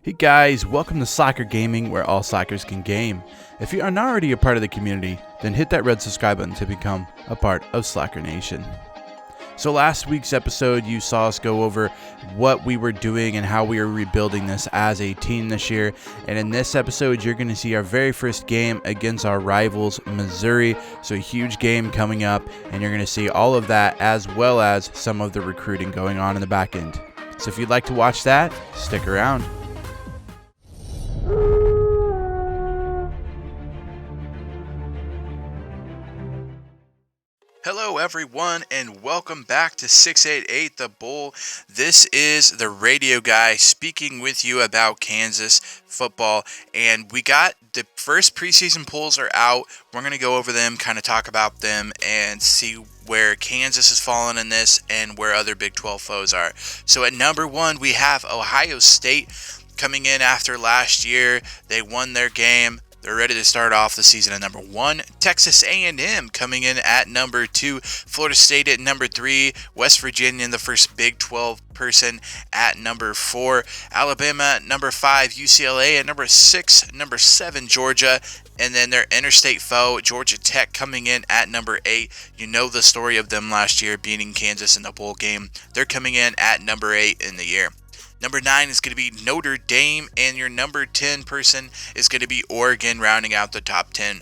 Hey guys, welcome to Slacker Gaming, where all slackers can game. If you are not already a part of the community, then hit that red subscribe button to become a part of Slacker Nation. So last week's episode, you saw us go over what we were doing and how we were rebuilding this as a team this year. And in this episode, you're going to see our very first game against our rivals, Missouri. So a huge game coming up, and you're going to see all of that as well as some of the recruiting going on in the back end. So if you'd like to watch that, stick around. Hello everyone, and welcome back to 688 The Bull. This is the radio guy speaking with you about Kansas football, and we got the first preseason polls are out. We're going to go over them, kind of talk about them, and see where Kansas has fallen in this and where other Big 12 foes are. So at number one, we have Ohio State coming in after last year. They won their game. They're ready to start off the season at number one. Texas A&M coming in at number two. Florida State at number three. West Virginia, the first Big 12 person, at number four. Alabama at number five. UCLA at number six. Number seven, Georgia. And then their interstate foe, Georgia Tech, coming in at number 8. You know the story of them last year beating Kansas in the bowl game. They're coming in at number 8 in the year. Number 9 is going to be Notre Dame, and your number 10 person is going to be Oregon, rounding out the top 10.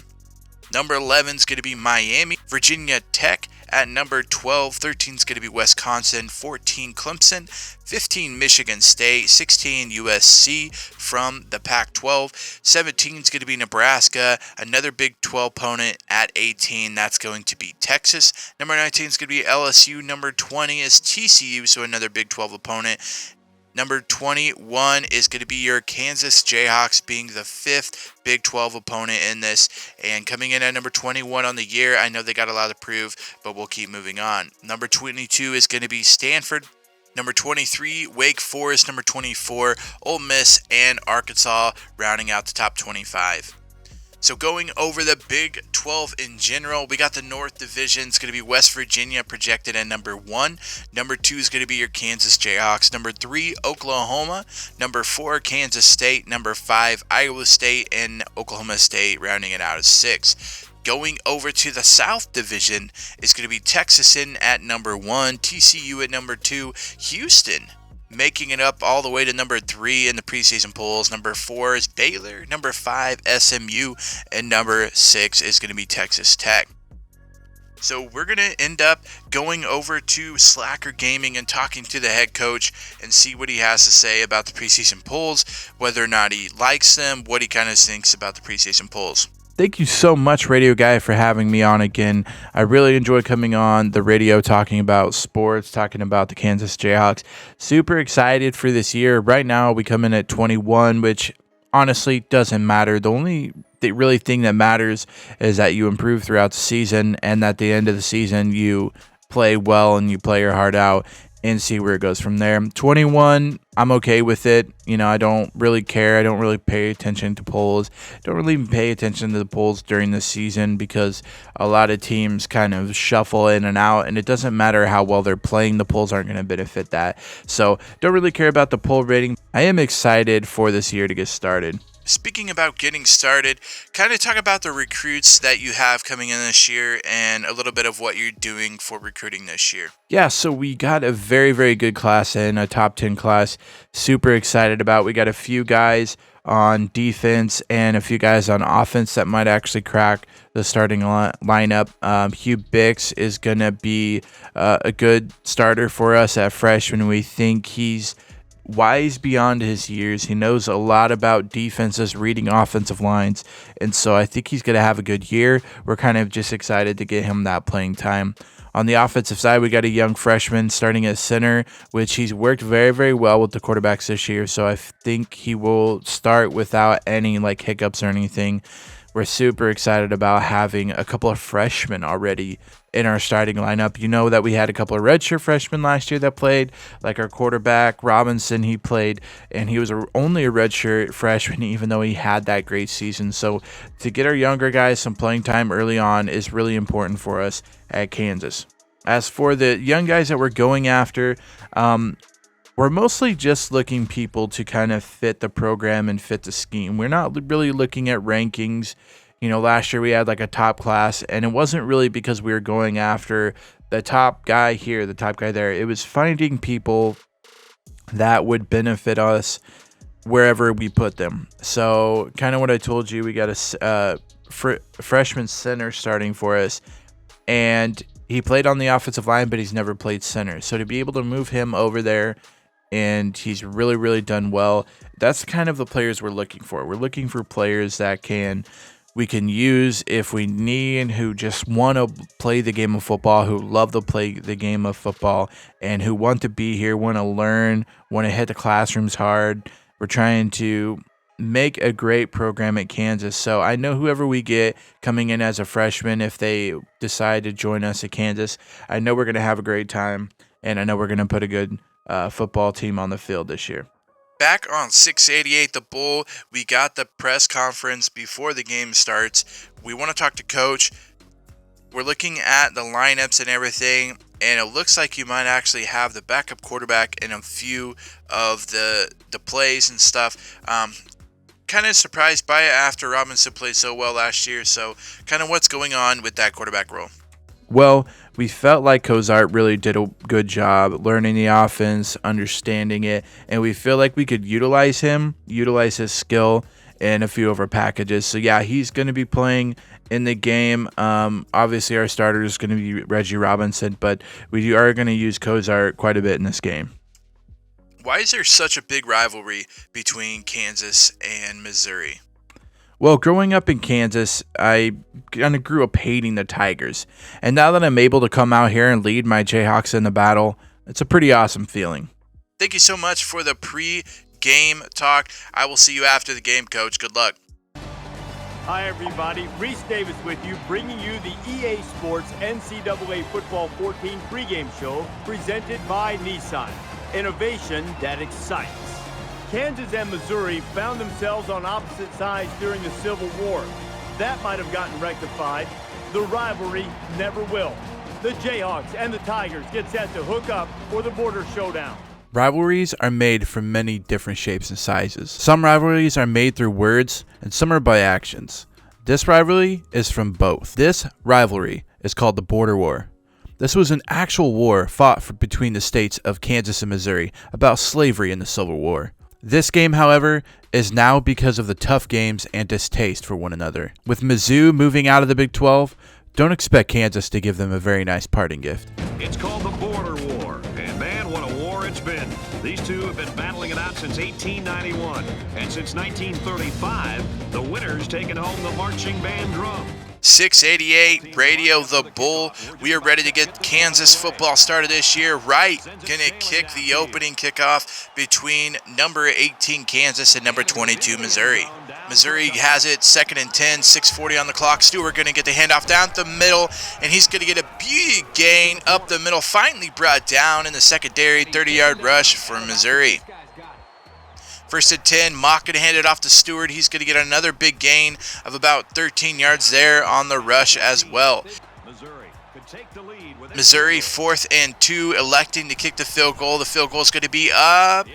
Number 11 is going to be Miami. Virginia Tech at number 12. 13 is going to be Wisconsin. 14, Clemson. 15, Michigan State. 16, USC from the Pac-12. 17 is going to be Nebraska. Another Big 12 opponent at 18. That's going to be Texas. Number 19 is going to be LSU. Number 20 is TCU, so another Big 12 opponent. Number 21 is going to be your Kansas Jayhawks, being the fifth Big 12 opponent in this. And coming in at number 21 on the year, I know they got a lot to prove, but we'll keep moving on. Number 22 is going to be Stanford. Number 23, Wake Forest. Number 24, Ole Miss and Arkansas, rounding out the top 25. So going over the Big 12 in general, we got the North Division. It's going to be West Virginia projected at number 1. Number 2 is going to be your Kansas Jayhawks. Number 3, Oklahoma. Number 4, Kansas State. Number 5, Iowa State. And Oklahoma State rounding it out as 6. Going over to the South Division is going to be Texas in at number 1. TCU at number 2. Houston making it up all the way to number 3 in the preseason polls. Number 4 is Baylor. Number 5, SMU. And number 6 is going to be Texas Tech. So we're going to end up going over to Slacker Gaming and talking to the head coach and see what he has to say about the preseason polls, whether or not he likes them, what he kind of thinks about the preseason polls. Thank you so much, Radio Guy, for having me on again. I really enjoy coming on the radio, talking about sports, talking about the Kansas Jayhawks. Super excited for this year. Right now, we come in at 21, which honestly doesn't matter. The only really thing that matters is that you improve throughout the season, and at the end of the season, you play well and you play your heart out and see where it goes from there. 21, I'm okay with it. You know, I don't really care. I don't really pay attention to polls. Don't really even pay attention to the polls during the season because a lot of teams kind of shuffle in and out, and it doesn't matter how well they're playing. The polls aren't going to benefit that. So don't really care about the poll rating. I am excited for this year to get started. Speaking about getting started, kind of talk about the recruits that you have coming in this year and a little bit of what you're doing for recruiting this year. Yeah, so we got a very, very good class in, a top 10 class. Super excited about. We got a few guys on defense and a few guys on offense that might actually crack the starting lineup. Hugh Bix is going to be a good starter for us at freshman. We think he's wise beyond his years. He knows a lot about defenses, reading offensive lines, and so I think he's going to have a good year. We're kind of just excited to get him that playing time. On the offensive side, we got a young freshman starting at center, which he's worked very, very well with the quarterbacks this year, so I think he will start without any hiccups or anything. We're super excited about having a couple of freshmen already in our starting lineup. You know that we had a couple of redshirt freshmen last year that played, like our quarterback, Robinson, he played, and he was only a redshirt freshman even though he had that great season. So to get our younger guys some playing time early on is really important for us at Kansas. As for the young guys that we're going after, We're mostly just looking people to kind of fit the program and fit the scheme. We're not really looking at rankings. Last year we had like a top class, and it wasn't really because we were going after the top guy here, the top guy there. It was finding people that would benefit us wherever we put them. So kind of what I told you, we got a freshman center starting for us, and he played on the offensive line, but he's never played center. So to be able to move him over there, and he's really, really done well, that's kind of the players we're looking for. We're looking for players that we can use if we need, who just want to play the game of football, who love to play the game of football, and who want to be here, want to learn, want to hit the classrooms hard. We're trying to make a great program at Kansas. So I know whoever we get coming in as a freshman, if they decide to join us at Kansas, I know we're going to have a great time, and I know we're going to put a good football team on the field this year. Back on 688 The Bull, we got the press conference before the game starts. We want to talk to Coach. We're looking at the lineups and everything, and it looks like you might actually have the backup quarterback in a few of the plays and stuff. Kind of surprised by it after Robinson played so well last year. So kind of what's going on with that quarterback role? Well, we felt like Cozart really did a good job learning the offense, understanding it, and we feel like we could utilize his skill in a few of our packages. So yeah, he's going to be playing in the game. Obviously, our starter is going to be Reggie Robinson, but we are going to use Cozart quite a bit in this game. Why is there such a big rivalry between Kansas and Missouri? Well, growing up in Kansas, I kind of grew up hating the Tigers. And now that I'm able to come out here and lead my Jayhawks in the battle, it's a pretty awesome feeling. Thank you so much for the pre-game talk. I will see you after the game, Coach. Good luck. Hi, everybody. Reese Davis with you, bringing you the EA Sports NCAA Football 14 pregame show presented by Nissan. Innovation that excites. Kansas and Missouri found themselves on opposite sides during the Civil War. That might have gotten rectified. The rivalry never will. The Jayhawks and the Tigers get set to hook up for the border showdown. Rivalries are made from many different shapes and sizes. Some rivalries are made through words, and some are by actions. This rivalry is from both. This rivalry is called the Border War. This was an actual war fought between the states of Kansas and Missouri about slavery in the Civil War. This game, however, is now because of the tough games and distaste for one another. With Mizzou moving out of the Big 12, don't expect Kansas to give them a very nice parting gift. It's called the Border War, and man, what a war it's been. These two have been battling it out since 1891, and since 1935, the winner's taken home the marching band drum. 688 Radio The Bull. We are ready to get Kansas football started this year. Right, gonna kick the opening kickoff between number 18 Kansas and number 22 Missouri. Missouri has it 2nd and 10, 6:40 on the clock. Stewart gonna get the handoff down the middle, and he's gonna get a big gain up the middle. Finally brought down in the secondary, 30-yard rush for Missouri. 1st and 10, Mock going to hand it off to Stewart. He's going to get another big gain of about 13 yards there on the rush as well. Missouri 4th and 2, electing to kick the field goal. The field goal is going to be up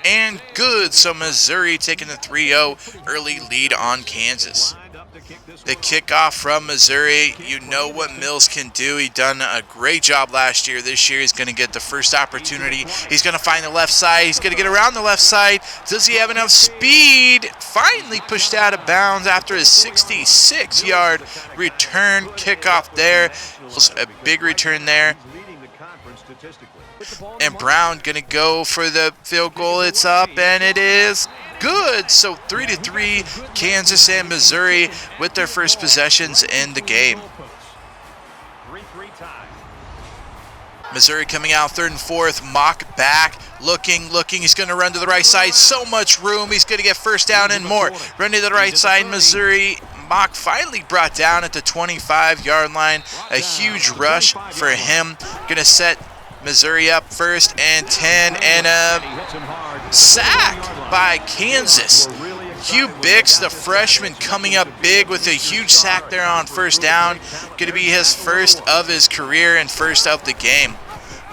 and good. So Missouri taking the 3-0 early lead on Kansas. The kickoff from Missouri, you know what Mills can do. He done a great job last year. This year he's going to get the first opportunity. He's going to find the left side. He's going to get around the left side. Does he have enough speed? Finally pushed out of bounds after his 66-yard return kickoff there. A big return there. And Brown going to go for the field goal. It's up, and it is good. So 3-3, Kansas and Missouri with their first possessions in the game. Missouri coming out 3rd and 4th. Mock back, looking. He's going to run to the right side. So much room. He's going to get first down and more. Run to the right side, Missouri. Mock finally brought down at the 25-yard line. A huge rush for him. Going to set Missouri up 1st and 10, and a sack by Kansas. Hugh Bix, the freshman, coming up big with a huge sack there on 1st down. Going to be his first of his career and first of the game.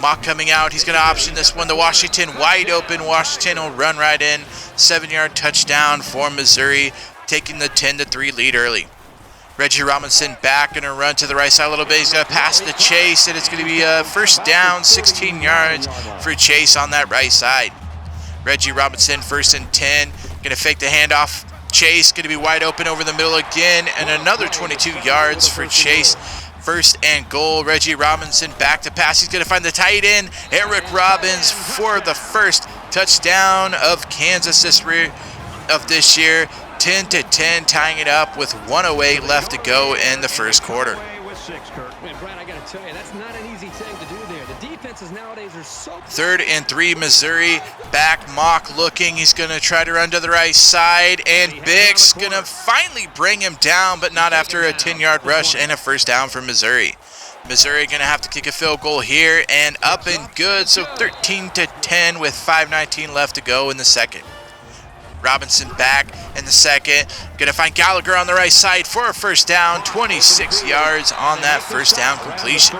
Mock coming out. He's going to option this one to Washington. Wide open. Washington will run right in. 7-yard touchdown for Missouri, taking the 10-3 lead early. Reggie Robinson back, going to run to the right side a little bit. He's going to pass to Chase, and it's going to be a first down, 16 yards for Chase on that right side. Reggie Robinson, 1st and 10. Going to fake the handoff. Chase going to be wide open over the middle again, and another 22 yards for Chase. 1st and goal. Reggie Robinson back to pass. He's going to find the tight end, Eric Robbins, for the first touchdown of Kansas this year. 10-10, tying it up with 1:08 left to go in the first quarter. Brad, I got to tell you, that's not an easy thing to do there. The defenses nowadays are so... 3rd and 3, Missouri. Back, Mock looking. He's going to try to run to the right side, and Bix going to finally bring him down, but not after a 10-yard rush and a first down for Missouri. Missouri going to have to kick a field goal here, and up and good, so 13-10 with 5:19 left to go in the second. Robinson back in the second. Going to find Gallagher on the right side for a first down. 26 yards on that first down completion.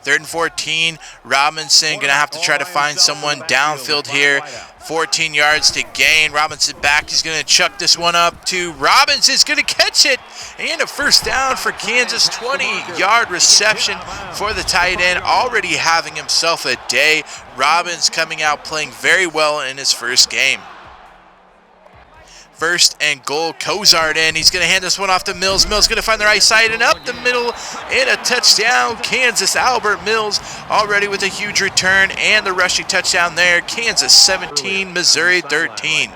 3rd and 14. Robinson going to have to try to find someone downfield here. 14 yards to gain. Robinson back. He's going to chuck this one up to Robbins. Is going to catch it. And a first down for Kansas. 20-yard reception for the tight end. Already having himself a day. Robbins coming out playing very well in his first game. 1st and goal, Cozart in. He's going to hand this one off to Mills. Mills going to find the right side and up the middle, and a touchdown. Kansas, Albert Mills already with a huge return and the rushing touchdown there. Kansas 17, Missouri 13.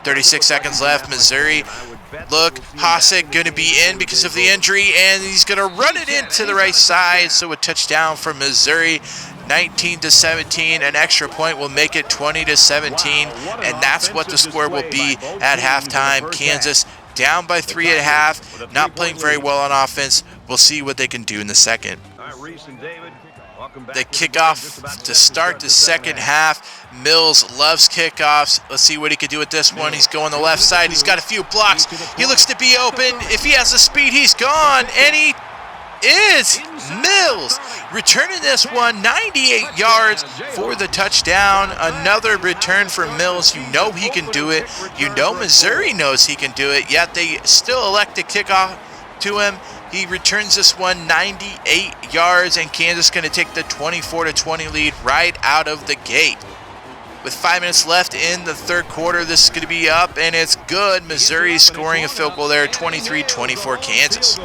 36 seconds left. Missouri, look, Hasek going to be in because of the injury, and he's going to run it into the right side. So a touchdown for Missouri. 19-17, an extra point will make it 20-17, and that's what the score will be at halftime. Kansas down by 3 at half, not playing very well on offense. We'll see what they can do in the second. The kickoff to start the second half. Mills loves kickoffs. Let's see what he can do with this one. He's going the left side. He's got a few blocks. He looks to be open. If he has the speed, he's gone, and he is Mills returning this one 98 yards for the touchdown. Another return for Mills. You know he can do it. You know Missouri knows he can do it, yet they still elect to kick off to him. He returns this one 98 yards, and Kansas going to take the 24-20 lead right out of the gate. With 5 minutes left in the third quarter, this is going to be up, and it's good. Missouri scoring a field goal there, 23-24 Kansas.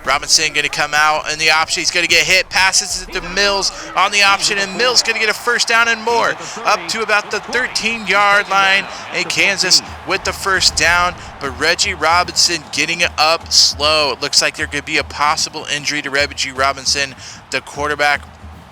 Robinson going to come out in the option. He's going to get hit. Passes it to Mills on the option, and Mills going to get a first down and more. Up to about the 13-yard line, and Kansas with the first down. But Reggie Robinson getting it up slow. It looks like there could be a possible injury to Reggie Robinson, the quarterback.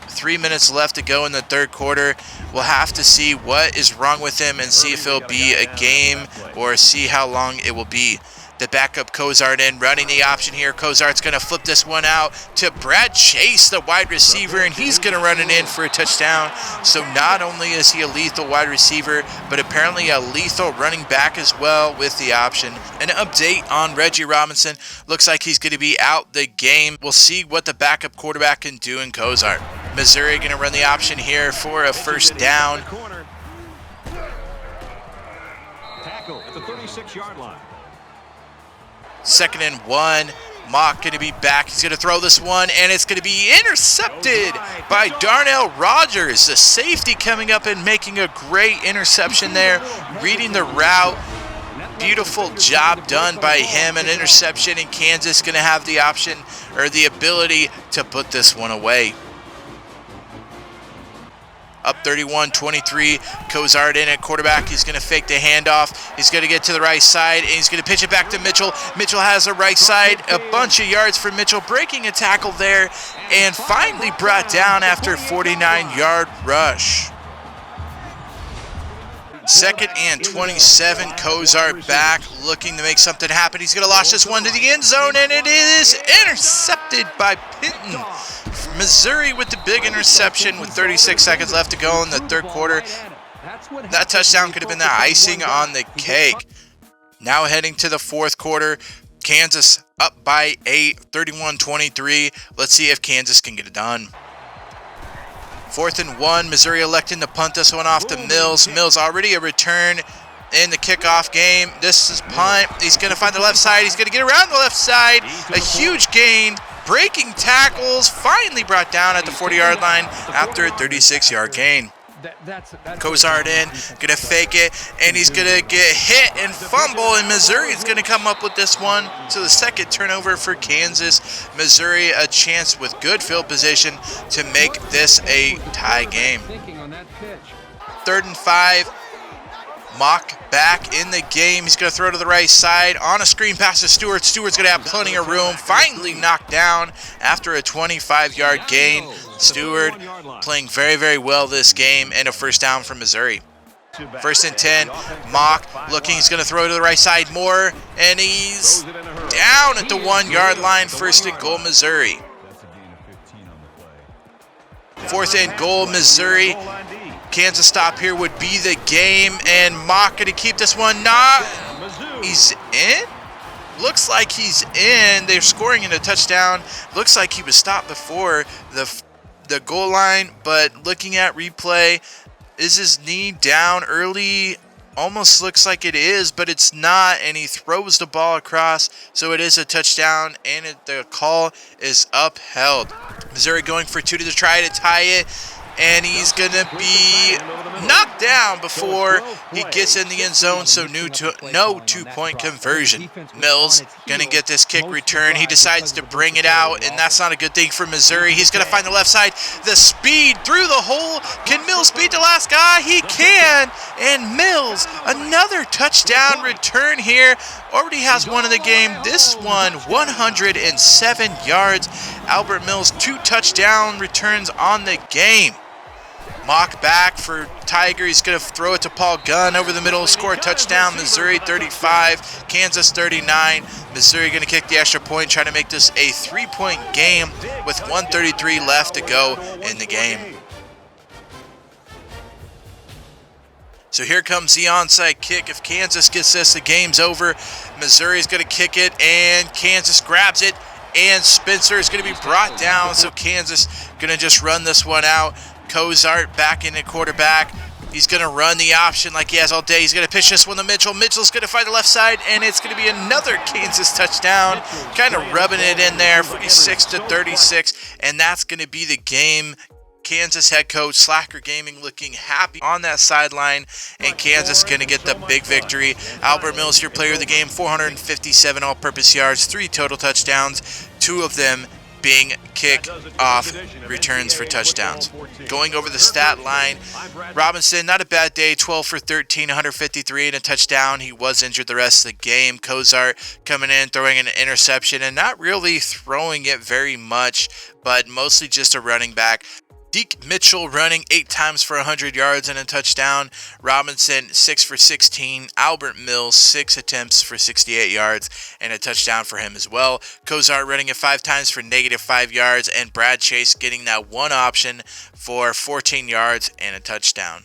3 minutes left to go in the third quarter. We'll have to see what is wrong with him and see if it'll be a game or see how long it will be. The backup Cozart in, running the option here. Cozart's going to flip this one out to Brad Chase, the wide receiver, and he's going to run it in for a touchdown. So not only is he a lethal wide receiver, but apparently a lethal running back as well with the option. An update on Reggie Robinson. Looks like he's going to be out the game. We'll see what the backup quarterback can do in Cozart. Missouri going to run the option here for a first down. Tackle at the 36-yard line. 2nd and 1. Mock going to be back. He's going to throw this one, and it's going to be intercepted by Darnell Rogers. The safety coming up and making a great interception there, reading the route. Beautiful job done by him. An interception, and Kansas going to have the option or the ability to put this one away. Up 31-23, Cozart in at quarterback. He's going to fake the handoff. He's going to get to the right side, and he's going to pitch it back to Mitchell. Mitchell has the right side. A bunch of yards for Mitchell, breaking a tackle there, and finally brought down after a 49-yard rush. 2nd and 27, Cozart back, looking to make something happen. He's going to launch this one to the end zone, and it is intercepted by Pinton. Missouri with the big interception with 36 seconds left to go in the third quarter. That touchdown could have been the icing on the cake. Now heading to the fourth quarter, Kansas up by 8, 31-23. Let's see if Kansas can get it done. 4th and 1. Missouri electing to punt this one off to Mills. Mills already a return in the kickoff game. This is punt. He's going to find the left side. He's going to get around the left side. A huge gain. Breaking tackles. Finally brought down at the 40-yard line after a 36-yard gain. Cozart in, gonna fake it, and he's gonna get hit and fumble, and Missouri is gonna come up with this one. So the second turnover for Kansas. Missouri a chance with good field position to make this a tie game. 3rd and 5. Mock back in the game. He's going to throw to the right side on a screen pass to Stewart. Stewart's going to have plenty of room. Finally knocked down after a 25-yard gain. Stewart playing very, very well this game, and a first down for Missouri. 1st and 10. Mock looking. He's going to throw to the right side more, and he's down at the 1-yard line. 1st and goal, Missouri. 4th and goal, Missouri. Kansas stop here would be the game, and Mock going to keep this one. He's in? Looks like he's in. They're scoring in a touchdown. Looks like he was stopped before the goal line, but looking at replay, is his knee down early? Almost looks like it is, but it's not, and he throws the ball across, so it is a touchdown, and the call is upheld. Missouri going for 2 to try to tie it, and he's going to be knocked down before he gets in the end zone, so no 2-point conversion. Mills going to get this kick return. He decides to bring it out, and that's not a good thing for Missouri. He's going to find the left side. The speed through the hole. Can Mills beat the last guy? He can, and Mills, another touchdown return here. Already has one in the game. This one, 107 yards. Albert Mills, 2 touchdown returns on the game. Mock back for Tiger. He's going to throw it to Paul Gunn over the middle. Score a touchdown. Missouri 35, Kansas 39. Missouri going to kick the extra point, trying to make this a 3-point game with 1:33 left to go in the game. So here comes the onside kick. If Kansas gets this, the game's over. Missouri's going to kick it, and Kansas grabs it, and Spencer is going to be brought down. So Kansas going to just run this one out. Cozart back in at quarterback. He's going to run the option like he has all day. He's going to pitch this one to Mitchell. Mitchell's going to find the left side, and it's going to be another Kansas touchdown. Kind of rubbing it in there, 46-36, and that's going to be the game. Kansas head coach Slacker Gaming looking happy on that sideline, and Kansas going to get the big victory. Albert Mills, your player of the game, 457 all-purpose yards, 3 total touchdowns, 2 of them being kick-off returns for touchdowns. Going over the stat line, Robinson, not a bad day, 12 for 13, 153 and a touchdown. He was injured the rest of the game. Cozart coming in, throwing an interception, and not really throwing it very much, but mostly just a running back. Deke Mitchell running 8 times for 100 yards and a touchdown. Robinson 6 for 16. Albert Mills 6 attempts for 68 yards and a touchdown for him as well. Cozart running it 5 times for -5 yards, and Brad Chase getting that one option for 14 yards and a touchdown.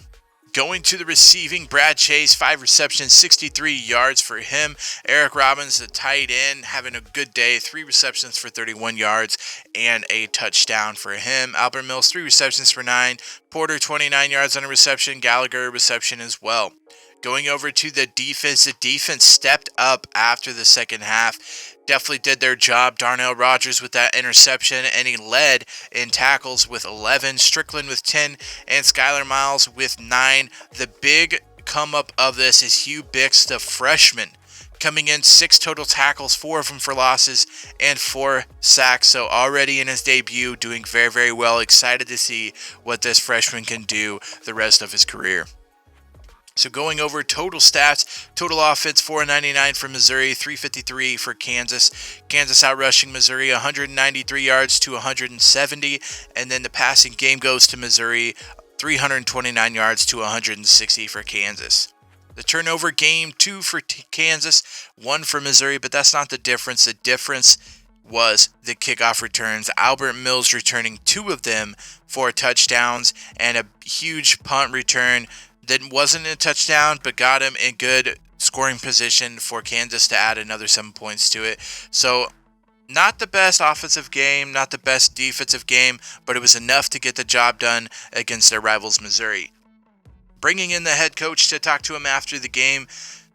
Going to the receiving, Brad Chase, 5 receptions, 63 yards for him. Eric Robbins, the tight end, having a good day, 3 receptions for 31 yards and a touchdown for him. Albert Mills, 3 receptions for 9. Porter, 29 yards on a reception. Gallagher, a reception as well. Going over to the defense stepped up after the second half. Definitely did their job. Darnell Rogers with that interception, and he led in tackles with 11. Strickland with 10, and Skylar Miles with 9. The big come up of this is Hugh Bix, the freshman, coming in 6 total tackles, 4 of them for losses, and 4 sacks. So already in his debut, doing very, very well. Excited to see what this freshman can do the rest of his career. So going over total stats, total offense 499 for Missouri, 353 for Kansas. Kansas outrushing Missouri 193 yards to 170, and then the passing game goes to Missouri 329 yards to 160 for Kansas. The turnover game, 2 for Kansas, 1 for Missouri, but that's not the difference. The difference was the kickoff returns. Albert Mills returning 2 of them for touchdowns, and a huge punt return that wasn't a touchdown, but got him in good scoring position for Kansas to add another 7 points to it. So Not the best offensive game, not the best defensive game, but it was enough to get the job done against their rivals, Missouri. Bringing in the head coach to talk to him after the game,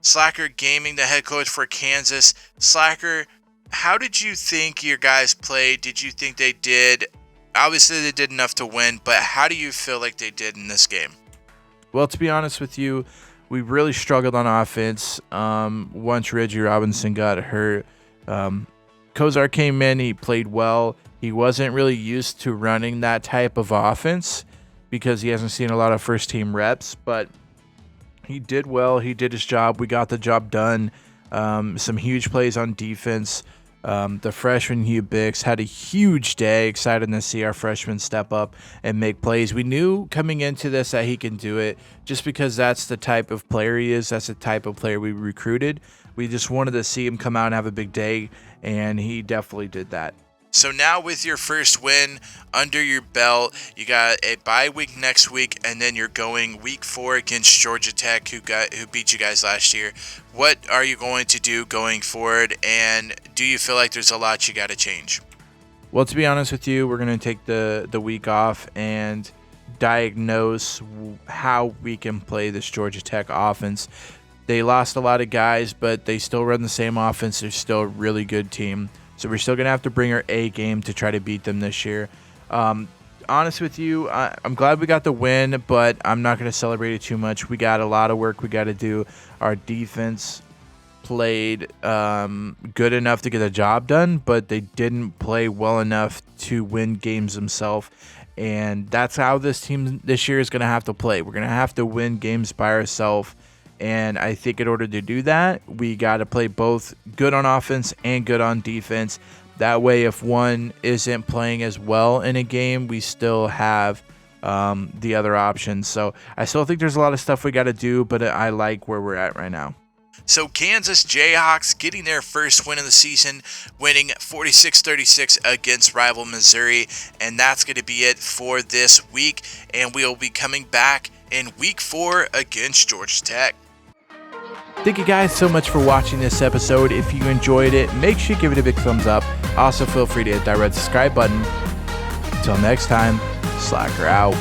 Slacker Gaming, the head coach for Kansas. Slacker, how did you think your guys played? Did you think they did? Obviously, they did enough to win, but how do you feel like they did in this game? Well, to be honest with you, we really struggled on offense. Once Reggie Robinson got hurt, Kozar came in, he played well. He wasn't really used to running that type of offense because he hasn't seen a lot of first-team reps, but he did well. He did his job. We got the job done. Some huge plays on defense. The freshman Hugh Bix had a huge day. Excited to see our freshman step up and make plays. We knew coming into this that he can do it just because that's the type of player he is. That's the type of player we recruited. We just wanted to see him come out and have a big day, and he definitely did that. So now with your first win under your belt, you got a bye week next week, and then you're going week 4 against Georgia Tech, who beat you guys last year. What are you going to do going forward, and do you feel like there's a lot you got to change? Well, to be honest with you, we're going to take the week off and diagnose how we can play this Georgia Tech offense. They lost a lot of guys, but they still run the same offense. They're still a really good team. So we're still going to have to bring our A game to try to beat them this year. Honest with you, I'm glad we got the win, but I'm not going to celebrate it too much. We got a lot of work we got to do. Our defense played good enough to get the job done, but they didn't play well enough to win games themselves. And that's how this team this year is going to have to play. We're going to have to win games by ourselves. And I think in order to do that, we got to play both good on offense and good on defense. That way, if one isn't playing as well in a game, we still have the other options. So I still think there's a lot of stuff we got to do, but I like where we're at right now. So Kansas Jayhawks getting their first win of the season, winning 46-36 against rival Missouri. And that's going to be it for this week. And we'll be coming back in week 4 against Georgia Tech. Thank you guys so much for watching this episode. If you enjoyed it, make sure you give it a big thumbs up. Also, feel free to hit that red subscribe button. Until next time, Slacker out.